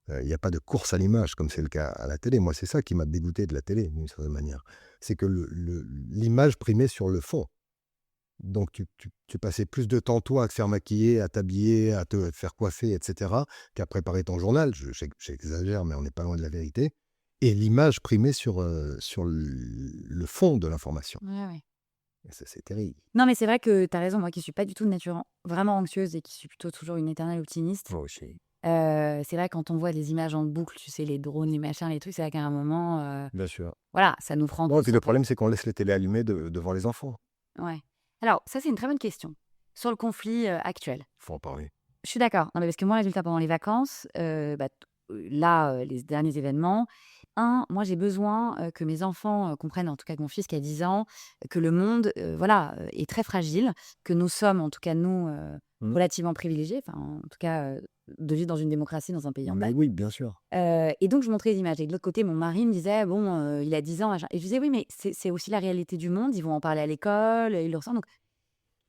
Il n'y a pas de course à l'image comme c'est le cas à la télé. Moi, c'est ça qui m'a dégoûté de la télé, d'une certaine manière. C'est que l'image primait sur le fond. Donc, tu passais plus de temps, toi, à te faire maquiller, à t'habiller, à te faire coiffer, etc., qu'à préparer ton journal. J'exagère, mais on n'est pas loin de la vérité. Et l'image primait sur le fond de l'information. Ouais. Et ça, c'est terrible. Non, mais c'est vrai que tu as raison. Moi qui suis pas du tout de nature vraiment anxieuse et qui suis plutôt toujours une éternelle optimiste, Moi aussi. c'est vrai quand on voit des images en boucle, tu sais, les drones, les machins, les trucs, c'est vrai qu'à un moment, Bien sûr. voilà, ça nous prend Bon, et tous puis en le fait. problème, c'est qu'on laisse les télés allumées devant les enfants. Ouais. Alors, ça, c'est une très bonne question. Sur le conflit actuel. Il faut en parler. Je suis d'accord. Non, mais parce que moi, résultat, pendant les vacances, là, les derniers événements, moi, j'ai besoin que mes enfants comprennent, en tout cas que mon fils qui a 10 ans, que le monde voilà, est très fragile, que nous sommes, en tout cas, nous, relativement privilégiés, enfin, en tout cas, de vivre dans une démocratie, dans un pays en paix. Mais oui, bien sûr. Et donc, je montrais des images. Et de l'autre côté, mon mari me disait, bon, il a 10 ans, machin. Et je disais, oui, mais c'est aussi la réalité du monde. Ils vont en parler à l'école, ils le ressentent. Donc,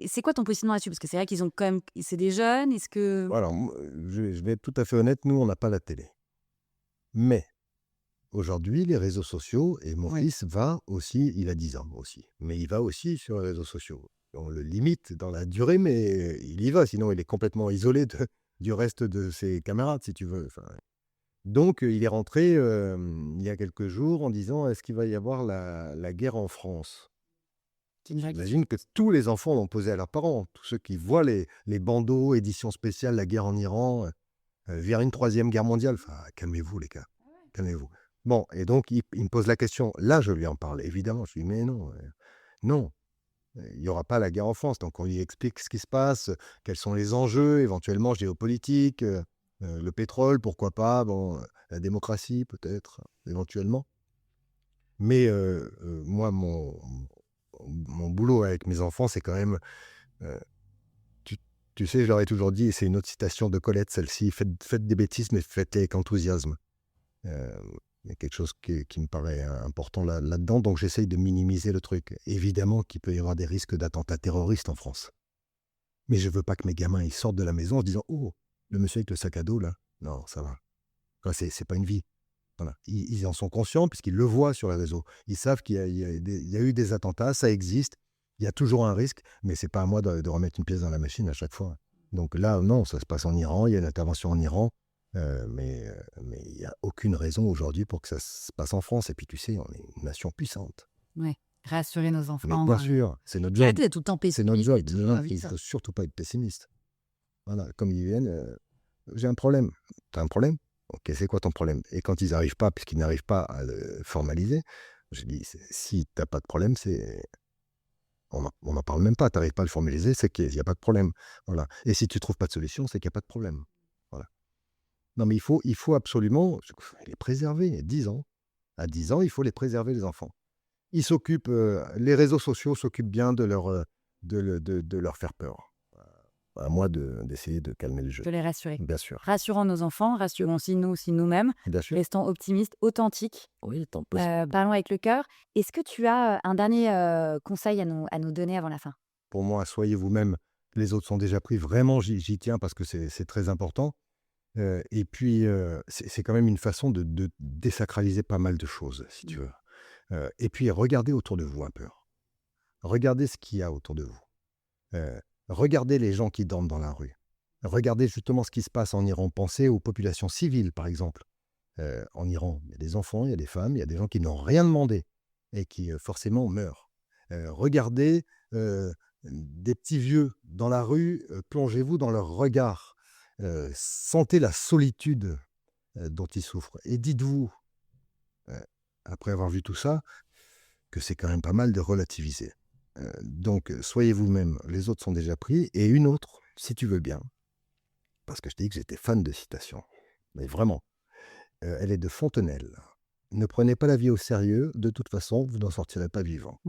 c'est quoi ton positionnement là-dessus? Parce que c'est vrai qu'ils ont quand même, c'est des jeunes. Est-ce que... Alors, je vais être tout à fait honnête, nous, on n'a pas la télé. Mais aujourd'hui, les réseaux sociaux, et mon Oui. fils va aussi, il a 10 ans aussi, mais il va aussi sur les réseaux sociaux. On le limite dans la durée, mais il y va, sinon il est complètement isolé du reste de ses camarades, si tu veux. Enfin, donc, il est rentré il y a quelques jours en disant, est-ce qu'il va y avoir la guerre en France? C'est une vraie question. J'imagine que tous les enfants l'ont posé à leurs parents, tous ceux qui voient les bandeaux, édition spéciale, la guerre en Iran, vers une troisième guerre mondiale. Enfin, calmez-vous les gars, calmez-vous. Bon, et donc il me pose la question. Là, je lui en parle, évidemment. Je lui dis, mais non, non, il n'y aura pas la guerre en France. Donc on lui explique ce qui se passe, quels sont les enjeux, éventuellement géopolitiques, le pétrole, pourquoi pas, bon, la démocratie peut-être, éventuellement. Mais moi, mon boulot avec mes enfants, c'est quand même... euh, tu sais, je leur ai toujours dit, et c'est une autre citation de Colette, celle-ci, faites des bêtises, mais faites-les avec enthousiasme. Euh, Il y a quelque chose qui me paraît important là-dedans, donc j'essaye de minimiser le truc. Évidemment qu'il peut y avoir des risques d'attentats terroristes en France. Mais je veux pas que mes gamins ils sortent de la maison en se disant, oh, le monsieur avec le sac à dos, là, non, ça va. Enfin, c'est pas une vie. Voilà. Ils en sont conscients puisqu'ils le voient sur les réseaux. Ils savent qu'il y a eu des attentats, ça existe. Il y a toujours un risque, mais c'est pas à moi de remettre une pièce dans la machine à chaque fois. Donc là, non, ça se passe en Iran, il y a une intervention en Iran, mais il n'y a aucune raison aujourd'hui pour que ça se passe en France. Et puis tu sais, on est une nation puissante. Ouais. Rassurer nos Mais enfants. bien sûr, c'est notre job. Arrêtez d'être tout le temps C'est notre pessimiste job. et tout, Non, vite il ne ça. faut surtout pas être pessimiste. Voilà, comme ils viennent, j'ai un problème. Tu as un problème? Ok, c'est quoi ton problème? Et quand ils n'arrivent pas, puisqu'ils n'arrivent pas à le formaliser, je dis, si tu n'as pas de problème, on n'en parle même pas. Tu n'arrives pas à le formaliser, c'est qu'il n'y a pas de problème. Voilà. Et si tu ne trouves pas de solution, c'est qu'il n'y a pas de problème. Voilà. Non, mais il faut absolument les préserver. 10 ans. À 10 ans, il faut les préserver, les enfants. Ils s'occupent, les réseaux sociaux s'occupent bien de leur faire peur. À moi d'essayer de calmer le jeu. De les rassurer. Bien sûr. Rassurons nos enfants, rassurons aussi nous-mêmes, Bien sûr. restons optimistes, authentiques, Oui, tant possible. parlons avec le cœur. Est-ce que tu as un dernier conseil à nous donner avant la fin? Pour moi, soyez vous-même. Les autres sont déjà pris. Vraiment, j'y tiens parce que c'est très important. Et puis, c'est quand même une façon de désacraliser pas mal de choses, si tu veux. Et puis, regardez autour de vous un peu. Regardez ce qu'il y a autour de vous. Regardez les gens qui dorment dans la rue. Regardez justement ce qui se passe en Iran. Pensez aux populations civiles, par exemple. En Iran, il y a des enfants, il y a des femmes, il y a des gens qui n'ont rien demandé et qui forcément meurent. Regardez des petits vieux dans la rue, plongez-vous dans leur regard. Sentez la solitude dont ils souffrent. Et dites-vous, après avoir vu tout ça, que c'est quand même pas mal de relativiser. Donc, soyez vous-même, les autres sont déjà pris. Et une autre, si tu veux bien, parce que je t'ai dit que j'étais fan de citations, mais vraiment, elle est de Fontenelle. Ne prenez pas la vie au sérieux, de toute façon, vous n'en sortirez pas vivant.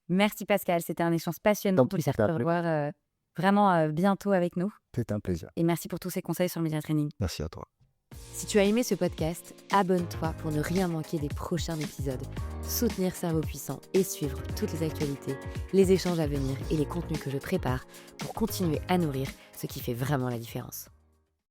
Merci Pascal, c'était un échange passionnant. On espère te revoir vraiment bientôt avec nous. C'est un plaisir. Et merci pour tous ces conseils sur Media Training. Merci à toi. Si tu as aimé ce podcast, abonne-toi pour ne rien manquer des prochains épisodes, soutenir Cerveau Puissant et suivre toutes les actualités, les échanges à venir et les contenus que je prépare pour continuer à nourrir ce qui fait vraiment la différence.